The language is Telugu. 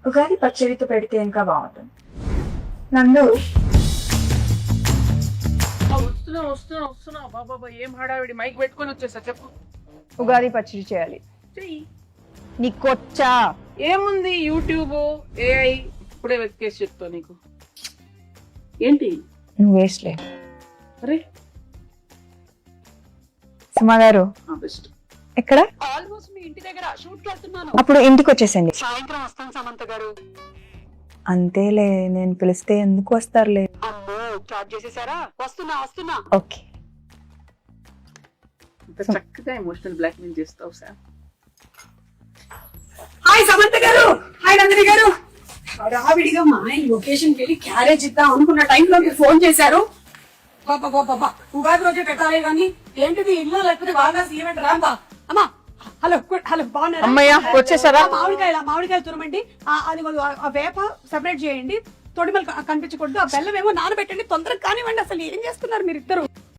ఉగాది పచ్చడితో పెడితే ఇంకా బాగుంటుంది. నందు వస్తున్నా బాబా ఏం హడావిడి, మైక్ పెట్టుకొని వచ్చేసా. చెప్పు. ఉగాది పచ్చడి చేయాలి. చెయ్యి. నీకొచ్చా? ఏముంది, యూట్యూబ్, ఏఐ ఇప్పుడే వెతికేసి చెప్తా నీకు. ఏంటి నువ్వు వేస్ట్లే. అరే సుమా గారు బెస్ట్. ఎక్కడ? ఆల్మోస్ట్ మీ ఇంటి దగ్గర షూట్ వెళ్తున్నాను. అప్పుడు ఇంటికి వచ్చేసండి. సాయంత్రం వస్తాను సమంత గారు. అంతేలే, నేను పిలిస్తే ఎందుకు వస్తారులే. అమ్మో స్టార్ట్ చేసేసారా? వస్తున్నా. ఓకే. ఇంత చక్కగా ఎమోషనల్ బ్లాక్మెయిల్ చేస్తావు సార్. హాయ్ సమంత గారు, హాయ్ నందిని గారు. రావిడిగా మా ఆయన లొకేషన్ కి వెళ్ళి క్యారేజ్ ఇద్దాం అనుకున్న టైంలో మీరు ఫోన్ చేశారు. బాబా ఉగాది రోజే పెట్టాలి కానీ ఏంటిది ఇల్లు లేకపోతే బాగా ఈవెంట్ రాంబా. అమ్మా హలో బాగున్నారా? అమ్మయ్య వచ్చేసారా? మామిడికాయలు తురమండి. అది ఆ వేప సెపరేట్ చేయండి, తొడిమలు కనిపించకూడదు. ఆ బెల్లం ఏమో నానబెట్టండి, తొందరగా కానివ్వండి. అసలు ఏం చేస్తున్నారు మీరు ఇద్దరు?